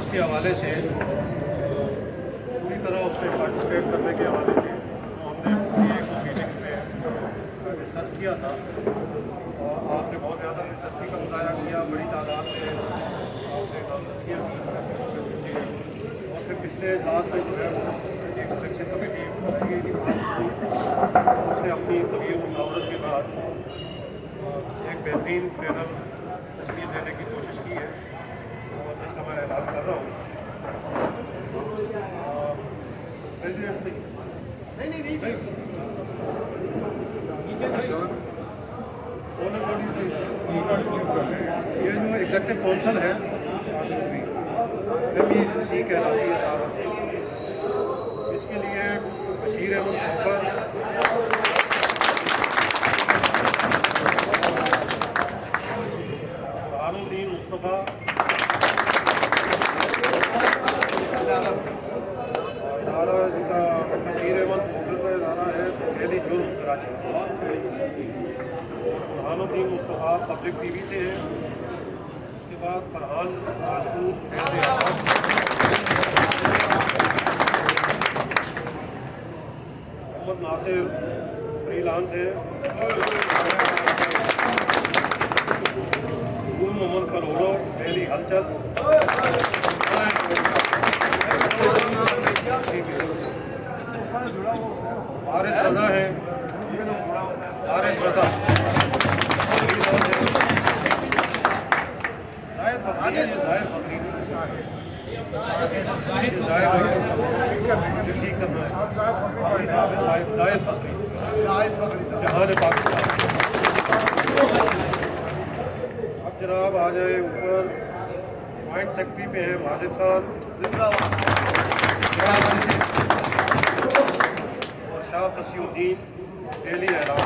के हवाले से पूरी तरह उसमें पार्टिसिपेट करने के हवाले से हमने एक मीटिंग में डिस्कस किया था और आपने बहुत ज़्यादा दिलचस्पी का मुजाहरा किया, बड़ी तादाद में आपने नामजद किया और फिर पिछले इजलास में जो है वो एक सिलेक्शन कमेटी बनाई गई थी, उसने अपनी तवील मुशावरत के बाद एक बेहतरीन पैनल तश्कील देने की कोशिश की है और जिसका मैं ऐलान कर रहा हूँ। प्रेसिडेंट से नहीं ये जो एग्जेक्टिव काउंसिल है MEC कहलाती है सारा, इसके लिए बशीर अहमद खोखर, बुरहानुद्दीन मुस्तफ़ा, इदारा का बशीर अहमद खोखर का इदारा है पहली जुर्म कराची, बुरहानुद्दीन मुस्तफ़ा पब्लिक TV से है। उसके बाद फरहान राजपूत मोहम्मद नासिर फ्रीलांस है, गुल मोहम्मद करोड़ो पहली हलचल, हारिस रजा है, हारिस रजा, जाहिर फकरी ठीक करना है, जाहिर फकरी जहान पाकिस्तान। अब जनाब आ जाए ऊपर, ज्वाइंट सेक्रेटरी पे है माजिद खान और शाह फसीउद्दीन डेली ऐलान।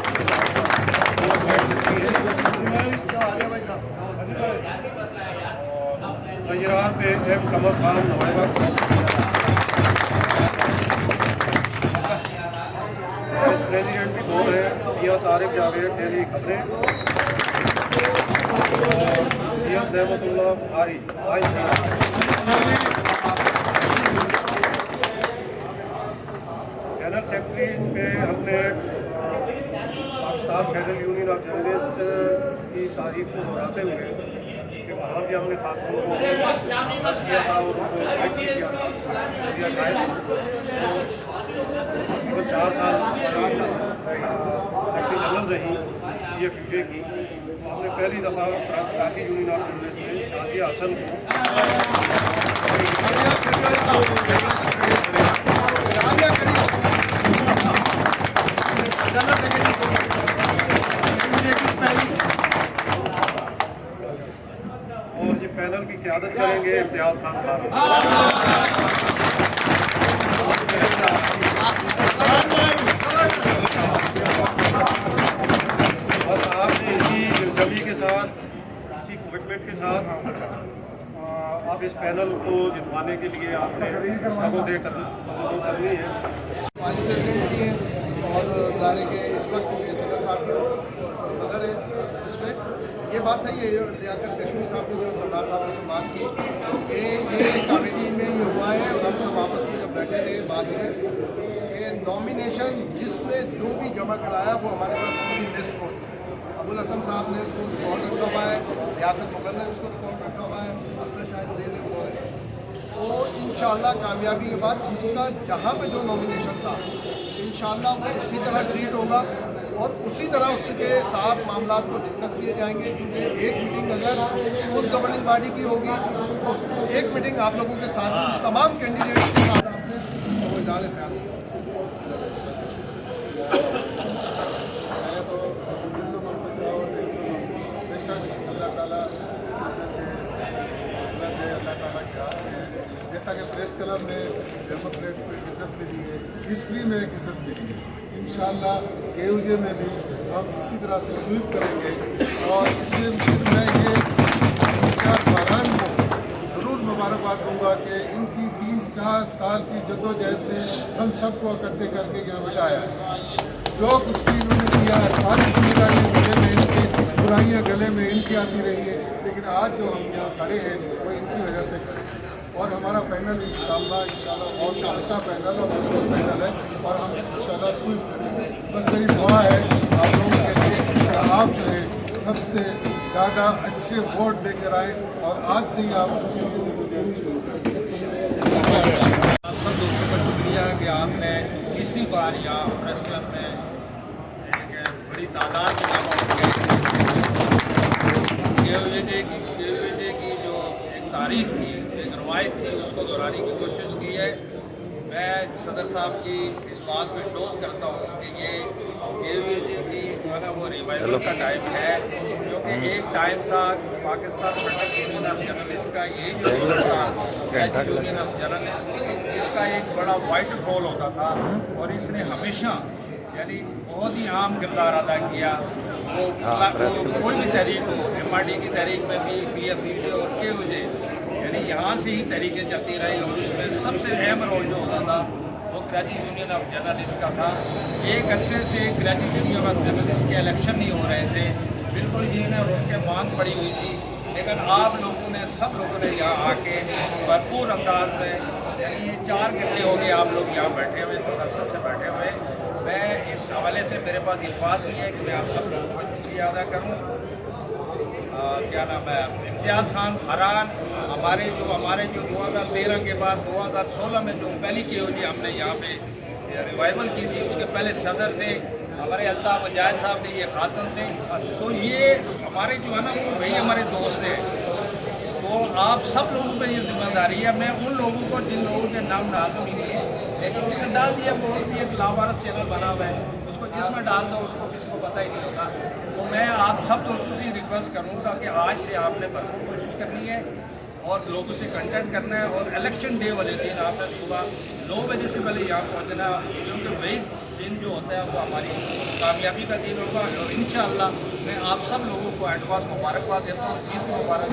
तैयार पे M कमर खान नवाइबा, वाइस प्रेसिडेंट भी दो है, मियां तारिक जावेद डेली खबरें और सैयद रहमतुल्लाह बुखारी जनरल सेक्रेटरी पे हमने Pakistan federal union of journalist की तारीफ को दोहराते हुए कि वहाँ भी हमने खातून को किया था और उनको किया था शायद तो 4 साल सेक्रेटरी जनरल रही PFUJ की। हमने पहली दफ़ा कराची यूनियन ऑफ जर्नलिस्ट में शाजिया हसन को और ये पैनल की क़यादत करेंगे इम्तियाज़ खान साहब। बस आपने इसी दिलजमी के साथ, इसी कमिटमेंट के साथ आप इस पैनल को जितवाने के लिए आपने सबोदे करनी है। वाइस प्रेसिडेंट भी हैं और इदारे के इस वक्त सदर साहब के सदर हैं। इसमें ये बात सही है, लियाकत कश्मीर साहब ने जो सरदार साहब ने जो बात की कि ये कमेटी में ये हुआ है और हम सब आपस में जब बैठे थे बाद में कि नॉमिनेशन जिसने जो भी जमा कराया वो हमारे पास पूरी लिस्ट होती है। अबुल हसन साहब ने उसको रिकॉर्ड रखा हुआ है, लियाकत मुगल ने उसको रिकॉर्ड रखा हुआ है, अपना शायद देने को है। तो इंशाअल्लाह कामयाबी के बाद जिसका जहाँ पे जो नॉमिनेशन था इंशाअल्लाह वो उसी तरह ट्रीट होगा और उसी तरह उसके साथ मामला को डिस्कस किए जाएंगे। क्योंकि एक मीटिंग अगर उस गवर्निंग बॉडी की होगी तो एक मीटिंग आप लोगों के साथ तमाम कैंडिडेट्स के साथ वो ज़्यादा ख्याल जैसा कि प्रेस क्लब में डेमोक्रेट को इज्जत मिली है, हिस्ट्री में एक इज्जत मिली है, इंशाअल्लाह KUJ में भी हम इसी तरह से स्वीप करेंगे। और इसमें मैं ये फरहान को ज़रूर मुबारकबाद दूँगा कि इनकी 3-4 साल की जद्दोजहद ने हम सबको इकट्ठे करके यहाँ बिठाया है। जो कुछ भी इन्होंने किया है सारी जिम्मेदारी गले में इनकी, बुराइयाँ गले में इनकी आती रही है, लेकिन आज जो हम यहाँ खड़े हैं वो इनकी वजह से खड़े हैं। और हमारा पैनल इंशाल्लाह बहुत अच्छा पैनल और मजबूत पैनल है और हम इंशाल्लाह स्वीप करेंगे। बस मेरी दुआ है आप लोगों के लिए कि आप जो है सबसे ज़्यादा अच्छे वोट देकर आए और आज से ही आप शुरू करें। आप सब दोस्तों का शुक्रिया कि आपने तीसरी बार यहाँ प्रेस क्लब में एक बड़ी तादाद में जमा हो गए। KUJ की जो एक तारीख थी, एक रवायत थी, उसको दोहराने की कोशिश की है। मैं सदर साहब की इस बात को इंडोज करता हूँ कि ये KUJ की जो है ना वो रिवाइवल का टाइम है, क्योंकि एक टाइम था Pakistan product union of journalist का यही जो यूनियन ऑफ जर्नलिस्ट, इसका एक बड़ा वाइटल रोल होता था और इसने हमेशा यानी बहुत ही अहम किरदार अदा किया। वो कोई भी तहरीक हो, MRD की तहरीक में भी PFP और KUJ यानी यहाँ से ही तहरीकें चलती रही और उसमें सबसे अहम रोल जो होता था वो कराची यूनियन ऑफ जर्नलिस्ट का था। एक अरसे से कराची यूनियन ऑफ जर्नलिस्ट के इलेक्शन नहीं हो रहे थे, बिल्कुल ये ना उनके मांग पड़ी हुई थी, लेकिन आप लोगों ने सब लोगों ने यहाँ आके भरपूर अंदाज में यानी ये 4 घंटे हो गए आप लोग यहाँ बैठे हुए, तसल्सल से बैठे हुए। मैं इस हवाले से मेरे पास अल्फाज नहीं है कि मैं आप सब लोगों का शुक्रिया अदा करूँ। क्या नाम है, इम्तियाज़ खान फरहान हमारे जो 2013 के बाद 2016 में जो पहली KUJ हमने यहाँ पे रिवाइवल की थी, उसके पहले सदर थे हमारे अल्ताफ़ मुजाहिद साहब थे, ये खातन थे। तो ये हमारे जो है ना वो वही हमारे दोस्त हैं। तो आप सब लोगों पर ये जिम्मेदारी है। मैं उन लोगों को जिन लोगों के नाम नाज़म ही नहीं है, लेकिन उन्होंने डाल दिया, वो भी एक लावारस चैनल बना हुआ है, उसको जिसमें डाल दो उसको किसी को पता ही नहीं होगा। तो मैं आप सब दोस्तों से रिक्वेस्ट करूँगा कि आज से आपने भरपूर कोशिश करनी है और लोगों से कंटेक्ट करना है और इलेक्शन डे वाले दिन आपने सुबह 9 बजे से पहले यहाँ पहुँचना, क्योंकि वही दिन जो होता है वो हमारी कामयाबी का दिन होगा। और इंशाअल्लाह मैं आप सब लोगों को एडवांस मुबारकबाद देता हूँ, ईद मुबारक।